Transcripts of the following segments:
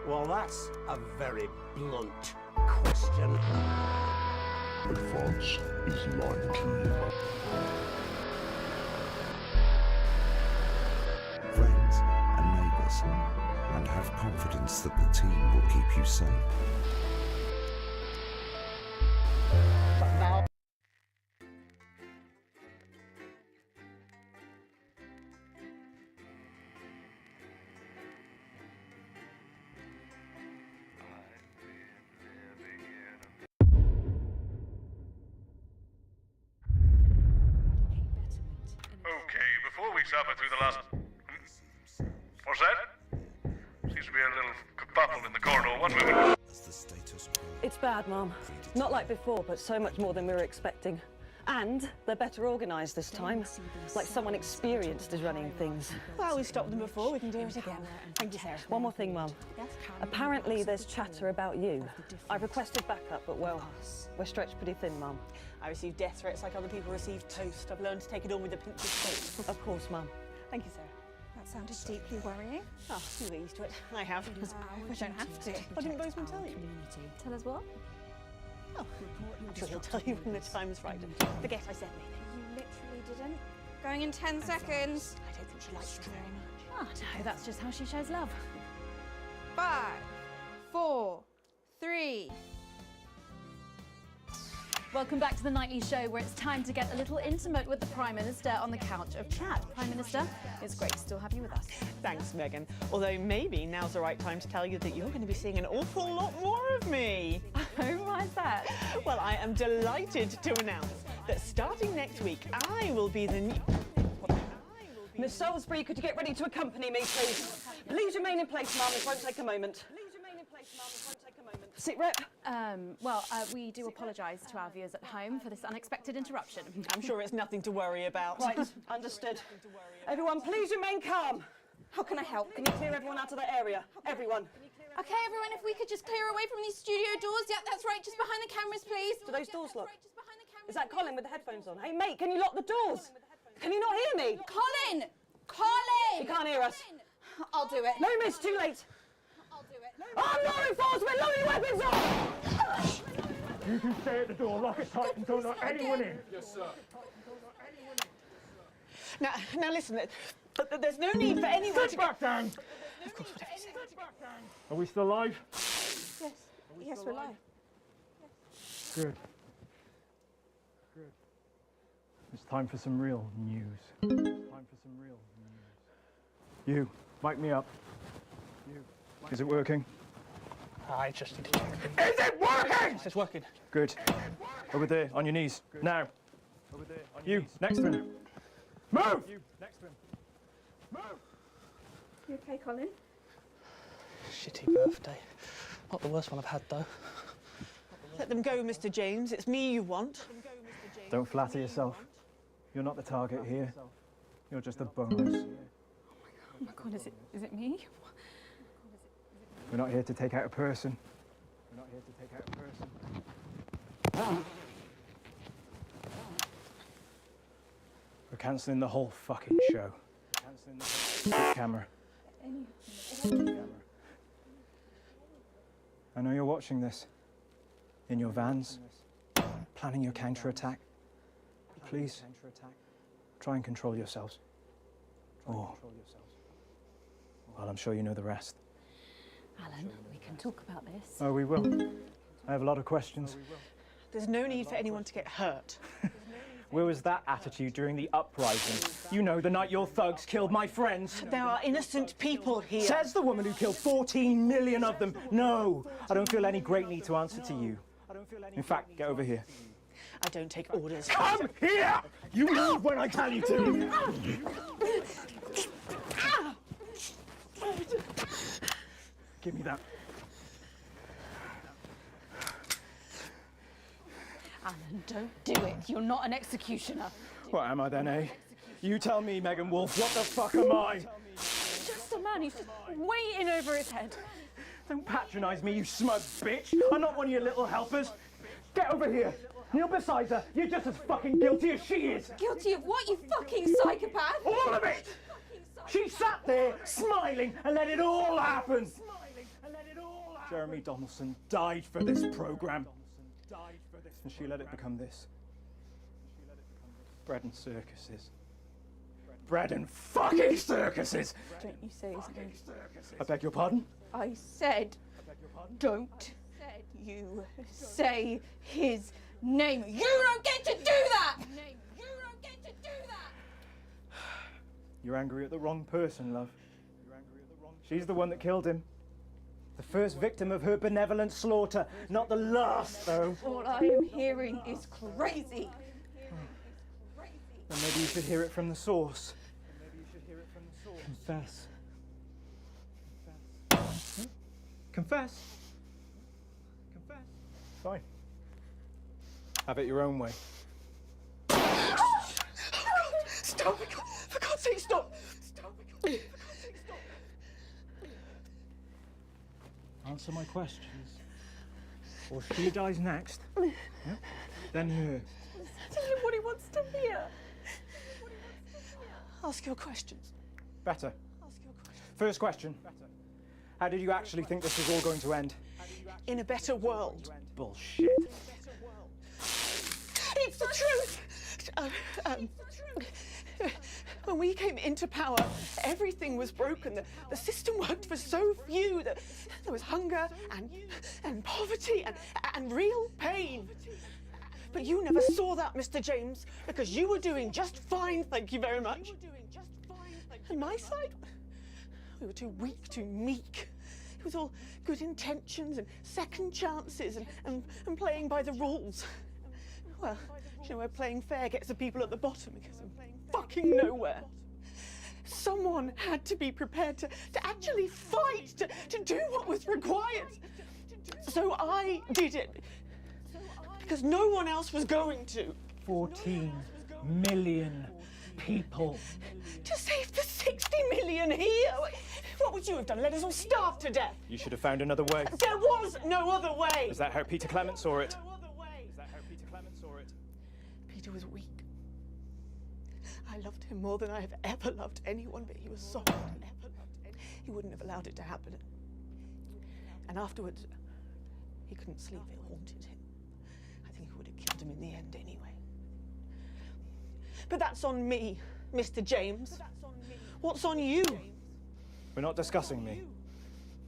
Well, that's a very blunt question. Advance is lying to you. Friends and neighbours, and have confidence that the team will keep you safe. But now... Okay, before we suffer through the last... What's that? Seems to be a little kerfuffle in the corridor. One moment. As the status quo. It's bad, Mum. Not like before, but so much more than we were expecting. And they're better organised this time. Like someone experienced is running things. Well, we stopped them before, we can do it again. Thank you, Sarah. One more thing, Mum. Apparently there's chatter about you. I've requested backup, but well, we're stretched pretty thin, Mum. I receive death threats like other people receive toast. I've learned to take it all with a pinch of salt. Of course, Mum. Thank you, Sarah. That sounded deeply worrying. Oh, you get used to it. I have. I don't have to. Why didn't Bozeman tell you? Tell us what? Oh, I'm sure he'll tell you when the time's right. Forget I said anything. You literally didn't. Going in 10 seconds. I don't think she likes you very much. Oh, no, that's just how she shows love. 5, 4, 3. Welcome back to the Nightly Show, where it's time to get a little intimate with the Prime Minister on the couch of chat. Prime Minister, it's great to still have you with us. Thanks, Megan. Although maybe now's the right time to tell you that you're going to be seeing an awful lot more of me. Oh, why's that? Well, I am delighted to announce that starting next week, I will be the new... Miss Salisbury, could you get ready to accompany me, please? Please remain in place, Mum. It won't take a moment. Please remain in place, Mum. It won't take a moment. Sit rep. We do apologise to our viewers at home for this unexpected interruption. I'm sure it's nothing to worry about. Right, understood. Everyone, please remain calm. How can I help? Can you clear everyone out of that area? Everyone. Okay, everyone, if we could just clear away from these studio doors. Yeah, that's right, just behind the cameras, please. Do those doors lock? Is that Colin with the headphones on? Hey, mate, can you lock the doors? Can you not hear me? Colin! Colin! You can't hear us. I'll do it. No, miss, too late. I'll do it. I'm law enforcement, load your weapons on! You can stay at the door, lock it tight, and don't let anyone in. Yes, sir. Now listen, there's no need for anyone to Sit back down! Of course, whatever you say. Are we still live? Yes. Yes, we're live. Good. Good. It's time for some real news. Time for some real news. You, mic me up. You. Is it working? I just need to check. Is it working? Yes, it's working. Good. Over there, on your knees. Good. Now. Over there, on your knees. Next to him. Move! You, next to him. Move! You okay, Colin? Shitty birthday. Not the worst one I've had, though. Let them go, Mr. James. It's me you want. Don't flatter yourself. You're not the target here. You're just a bonus. Oh my God, is it me? We're not here to take out a person. We're not here to take out a person. We're cancelling the whole fucking show. Switch camera. Switch camera. I know you're watching this. In your vans. Planning your counter-attack. Please, try and control yourselves. Well, I'm sure you know the rest. Alan, we can talk about this. Oh, we will. I have a lot of questions. There's no need for anyone to get hurt. Where was that attitude during the uprising? You know, the night your thugs killed my friends. There are innocent people here. Says the woman who killed 14 million of them. No, I don't feel any great need to answer to you. In fact, get over here. I don't take orders. Come here! You move when I tell you to! Give me that. Alan, don't do it. You're not an executioner. What am I then, eh? You tell me, Megan Wolf, what the fuck am I? Just a man who's just way in over his head. Don't patronise me, you smug bitch. I'm not one of your little helpers. Get over here. Kneel beside her. You're just as fucking guilty as she is. Guilty of what, you fucking psychopath? All of it! She sat there, smiling, and let it all happen. Jeremy Donaldson died for this program. And she let it become this. Bread and circuses. Bread and fucking circuses! Don't you say his name. I beg your pardon? I said, don't you say his name. You don't get to do that! You don't get to do that! You're angry at the wrong person, love. She's the one that killed him. The first victim of her benevolent slaughter, not the last, though. All I am hearing is crazy. Then maybe you should hear it from the source. Confess. Confess. Confess. Fine. Have it your own way. Stop! For God's sake, stop! Stop! For God's sake, stop! Answer my questions. Or she dies next. Yeah? Then her. Tell him what he wants to hear. Ask your questions. Better. Ask your questions. First question. How did you actually think this was all going to end? In a better world. Bullshit. It's the truth! When we came into power, everything was broken. The system worked for so few. There was hunger and poverty and real pain. But you never saw that, Mr. James, because you were doing just fine, thank you very much. And my side, we were too weak, too meek. It was all good intentions and second chances and playing by the rules. Well, you know where playing fair gets the people at the bottom because of fucking nowhere. Someone had to be prepared to actually fight, to do what was required. So I did it. Because no one else was going to. 14 million people. To save the 60 million here. What would you have done? Let us all starve to death? You should have found another way. There was no other way. Is that how Peter Clement saw it? No other way. Is that how Peter Clement saw it? Peter was weak. I loved him more than I have ever loved anyone, but he was soft. He wouldn't have allowed it to happen. And afterwards, he couldn't sleep. It haunted him. I think he would have killed him in the end anyway. But that's on me, Mr. James. What's on you? We're not discussing me.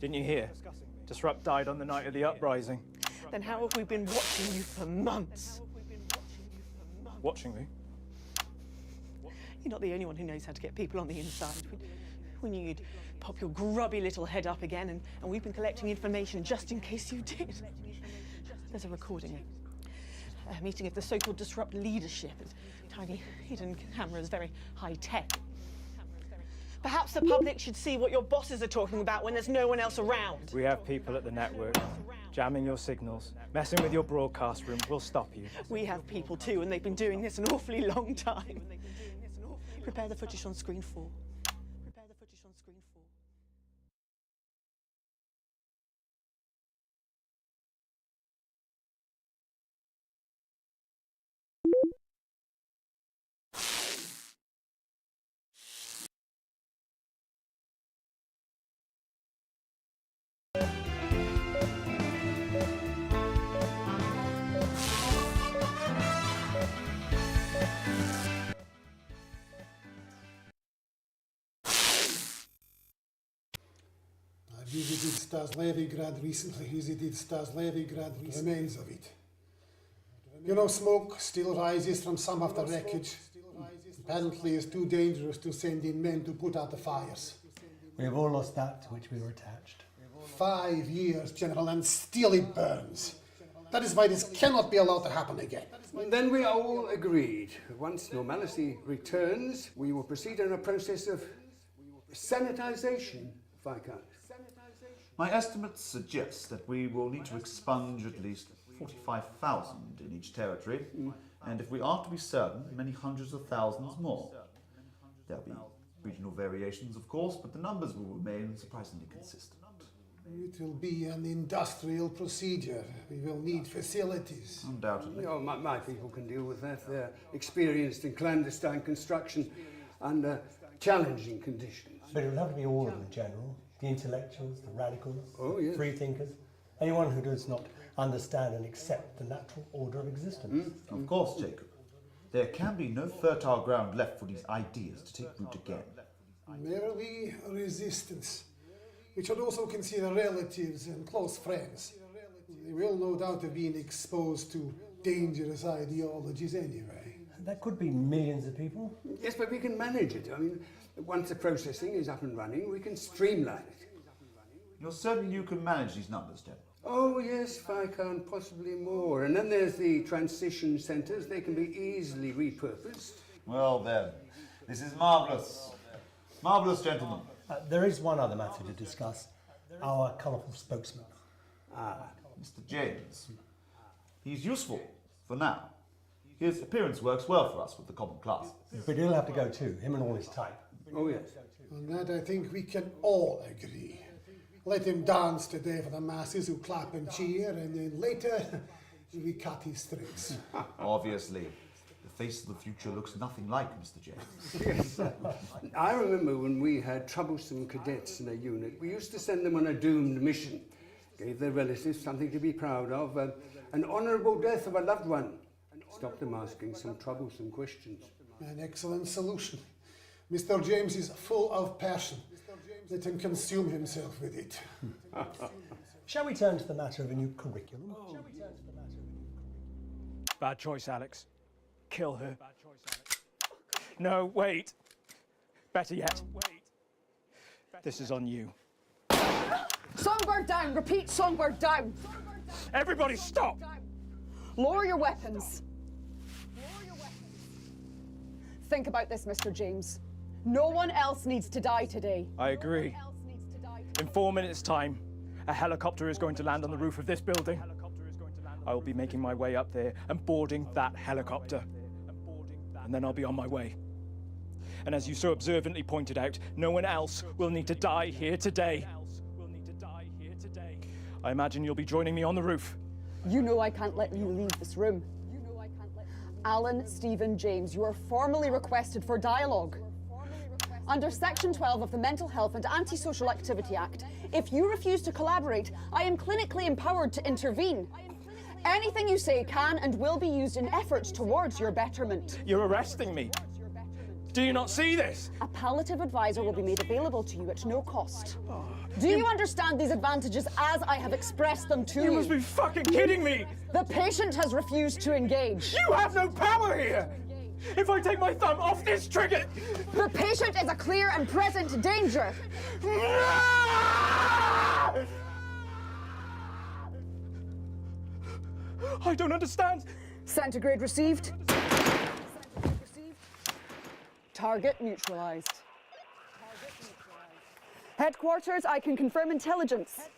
Didn't you hear? Disrupt died on the night of the uprising. Then how have we been watching you for months? Watching me? You're not the only one who knows how to get people on the inside. We knew you'd pop your grubby little head up again, and we've been collecting information just in case you did. There's a recording, a meeting of the so-called Disrupt leadership. It's tiny hidden cameras, very high-tech. Perhaps the public should see what your bosses are talking about when there's no one else around. We have people at the network jamming your signals, messing with your broadcast room. We'll stop you. We have people too, and they've been doing this an awfully long time. Prepare the footage on screen 4. Prepare the footage on screen 4. I visited Stas-Levigrad recently, visited Stas-Levigrad, remains of it. You know, smoke still rises from some of the wreckage. Apparently it's too dangerous to send in men to put out the fires. We have all lost that to which we were attached. 5 years, General, and still it burns. That is why this cannot be allowed to happen again. Then we are all agreed. Once normality returns, we will proceed in a process of sanitization, Viscount. My estimates suggest that we will need to expunge at least 45,000 in each territory, and if we are to be certain, many hundreds of thousands more. There'll be regional variations, of course, but the numbers will remain surprisingly consistent. It will be an industrial procedure. We will need facilities. Undoubtedly. Oh, my people can deal with that. They're experienced in clandestine construction under challenging conditions. But it will have to be all of them, General. The intellectuals, the radicals, oh, yes. free thinkers. Anyone who does not understand and accept the natural order of existence. Of course, Jacob. There can be no fertile ground left for these ideas to take root again. Merely resistance. We should also consider relatives and close friends. They will no doubt have been exposed to dangerous ideologies anyway. That could be millions of people. Yes, but we can manage it. I mean, once the processing is up and running, we can streamline it. You're certain you can manage these numbers, General? Oh, yes, Viscount, possibly more. And then there's the transition centres. They can be easily repurposed. Well then, this is marvellous. Marvellous, gentlemen. There is one other matter to discuss. Our colourful spokesman. Mr. James. He's useful, for now. His appearance works well for us with the common class. But he'll have to go too, him and all his type. Oh, yes. On that I think we can all agree. Let him dance today for the masses who clap and cheer, and then later we cut his strings. Obviously. The face of the future looks nothing like Mr. James. Yes. I remember when we had troublesome cadets in a unit, we used to send them on a doomed mission. Gave their relatives something to be proud of, an honourable death of a loved one. Stopped them asking some troublesome questions. An excellent solution. Mr. James is full of passion. Let him consume himself with it. Shall we turn to the matter of a new curriculum? Bad choice, Alex. Kill her. No, wait. Better yet. This is on you. Songbird down! Repeat, Songbird down! Everybody stop! Lower your weapons. Think about this, Mr. James. No one else needs to die today. I agree. In 4 minutes' time, a helicopter is going to land on the roof of this building. I will be making my way up there and boarding that helicopter. And then I'll be on my way. And as you so observantly pointed out, no one else will need to die here today. I imagine you'll be joining me on the roof. You know I can't let you leave this room. Alan Stephen James, you are formally requested for dialogue. Under Section 12 of the Mental Health and Antisocial Activity Act, if you refuse to collaborate, I am clinically empowered to intervene. Anything you say can and will be used in efforts towards your betterment. You're arresting me. Do you not see this? A palliative advisor will be made available to you at no cost. Do you understand these advantages as I have expressed them to you? You must be fucking kidding me! The patient has refused to engage. You have no power here! If I take my thumb off this trigger... The patient is a clear and present danger. I don't understand. Centigrade received. Target neutralized. Headquarters, I can confirm intelligence.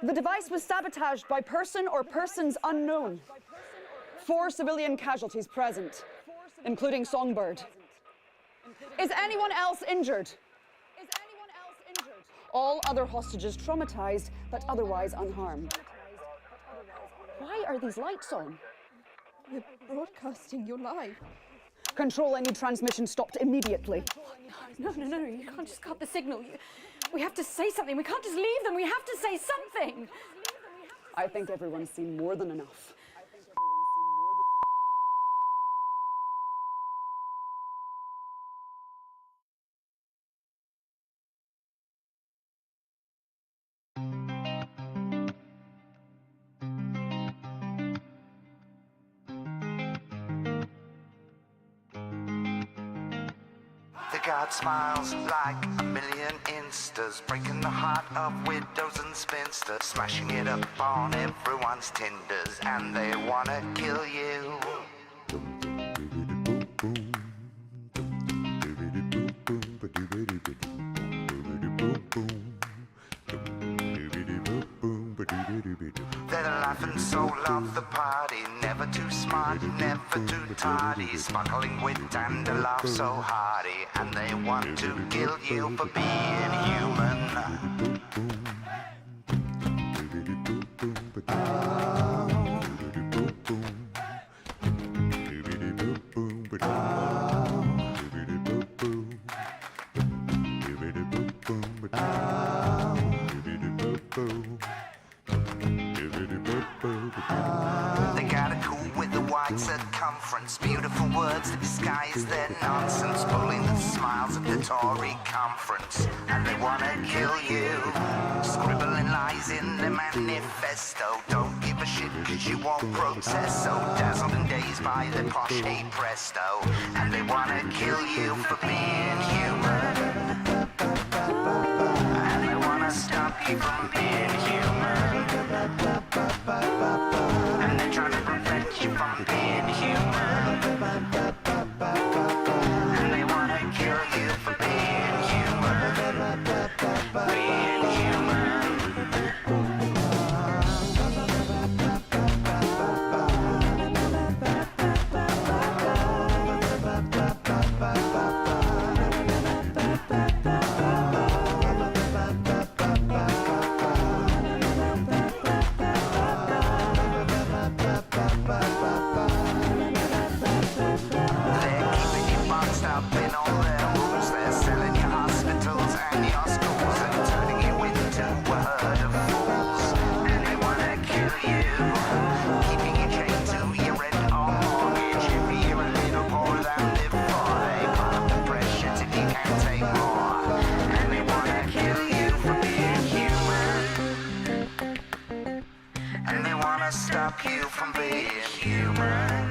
The device was sabotaged by person or persons unknown. 4 civilian casualties present, including Songbird. Is anyone else injured? All other hostages traumatized, but otherwise unharmed. Why are these lights on? We're broadcasting your live. Control, any transmission stopped immediately. No, you can't just cut the signal. We have to say something. We can't just leave them. We have to say something. I think everyone's seen more than enough. The guard smiles like a million instas, breaking the heart of widows and spinsters, smashing it up on everyone's tinders, and they wanna kill you. They're the life and soul of the party, never too smart, never too tardy, sparkling wit and a laugh so hearty, and they want to kill you for being human. wide circumference. Beautiful words that disguise their nonsense, pulling the smiles of the Tory conference. And they wanna kill you, scribbling lies in the manifesto. Don't give a shit cause you won't protest. So dazzled and dazed by the posh hey presto. And they wanna kill you for being human. And they wanna stop you from being human. And they're trying to prevent you from being human. And they wanna kill you for being human. Being human. Stop you from being human.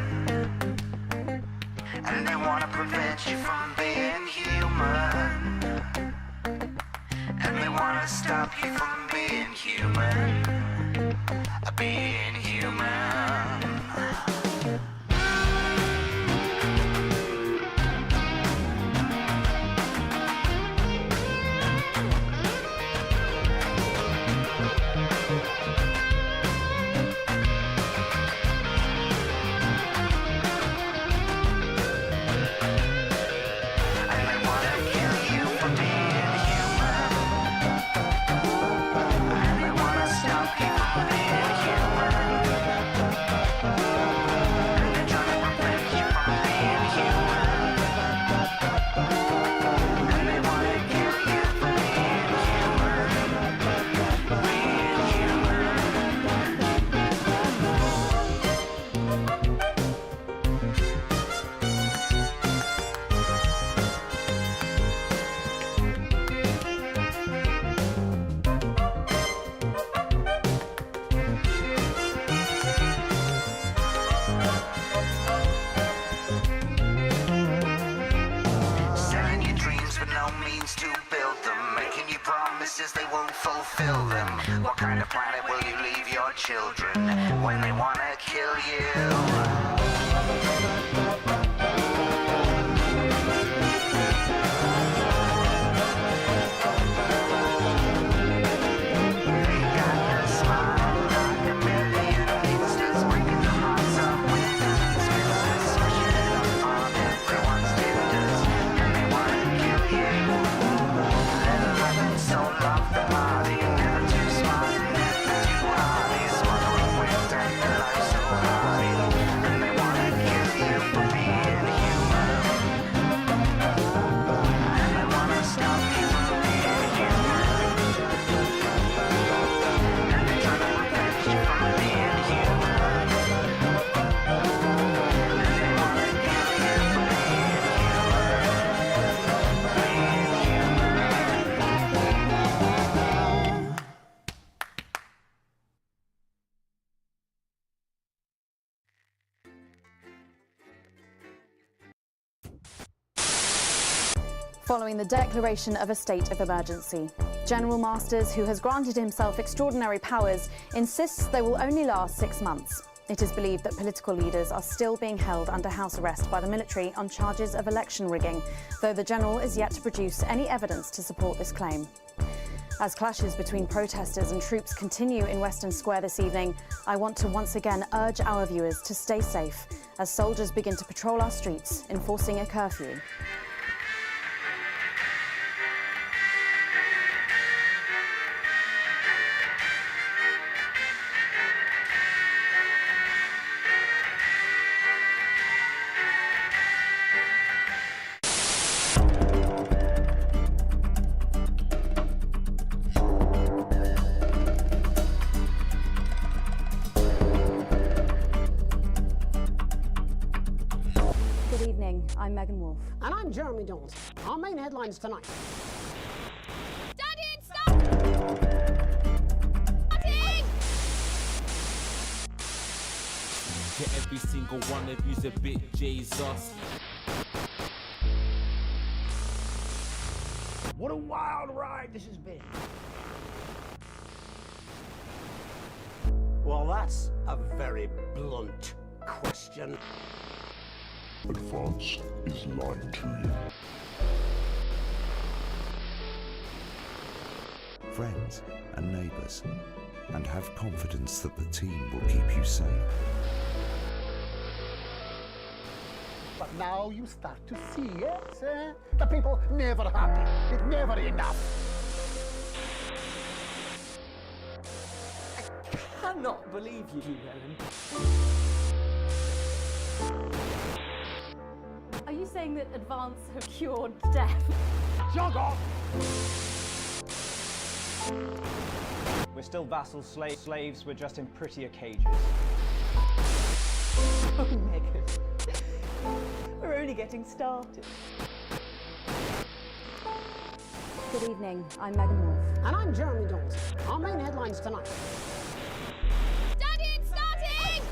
And they wanna prevent you from being human. And they wanna stop you from being human. Being human. They won't fulfill them. What kind of planet will you leave your children when they wanna kill you? Following the declaration of a state of emergency, General Masters, who has granted himself extraordinary powers, insists they will only last 6 months. It is believed that political leaders are still being held under house arrest by the military on charges of election rigging, though the general is yet to produce any evidence to support this claim. As clashes between protesters and troops continue in Western Square this evening, I want to once again urge our viewers to stay safe as soldiers begin to patrol our streets, enforcing a curfew. Good evening, I'm Megan Wolf. And I'm Jeremy Dawes. Our main headlines tonight. Daddy, it's starting! To every single one of you's a bit Jesus. What a wild ride this has been. Well, that's a very blunt question. Advance is lying to you. Friends and neighbours, and have confidence that the team will keep you safe. But now you start to see, yes? The people never happy. It's never enough. I cannot believe you, Ellen. Are you saying that Advance have cured death? Jog off! We're still vassal slaves, we're just in prettier cages. Oh, Megan. We're only getting started. Good evening, I'm Megan Wolf. And I'm Jeremy Dawes. Our main headlines tonight. Daddy, it's starting!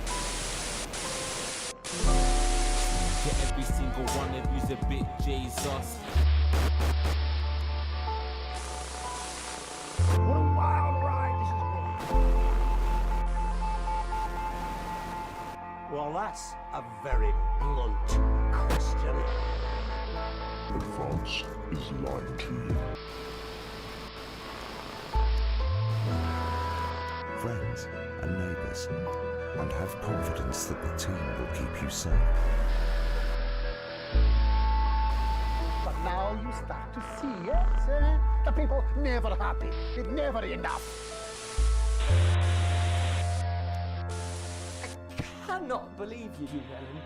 To every single one of you's a bit Jesus. What a wild ride this has been. Well, that's a very blunt question. Advance is lying to you. Friends and neighbours, and have confidence that the team will keep you safe. But now you start to see, yes? The people never happy. It's never enough. I cannot believe you, Ellen.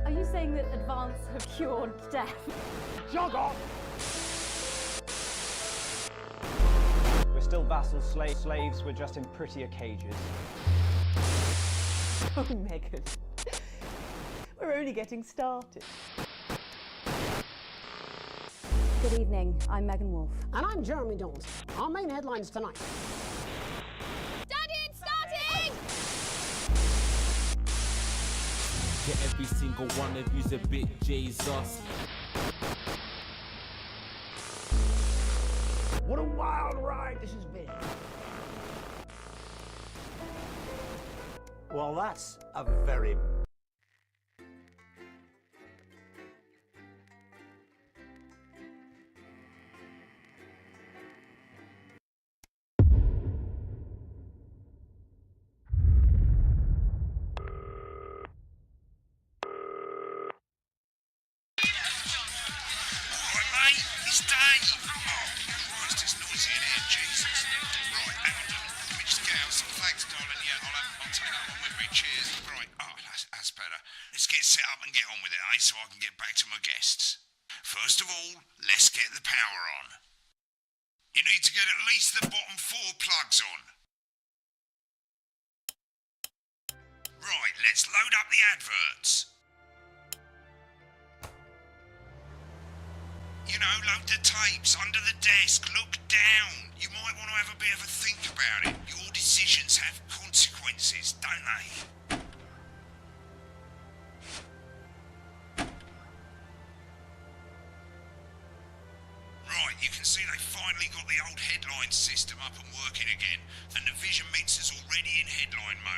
Are you saying that Advance have cured death? Jog off! We're still vassal slaves, we're just in prettier cages. Oh, Megan. We're only getting started. Good evening, I'm Megan Wolf. And I'm Jeremy Dawes. Our main headlines tonight. Daddy, it's starting! To every single one of you's a bit Jesus. What a wild ride this has been. Well, that's a very It's Dave! Oh, Christ, it's noisy in here, Jesus. Right, hang on. Let me just get out some flags, darling. Yeah, I'll take that one with me. Cheers. Right, that's better. Let's get set up and get on with it, so I can get back to my guests. First of all, let's get the power on. You need to get at least the bottom 4 plugs on. Right, let's load up the adverts. You know, load the tapes under the desk, look down. You might want to have a bit of a think about it. Your decisions have consequences, don't they? Right, you can see they finally got the old headline system up and working again, and the vision mixer's already in headline mode.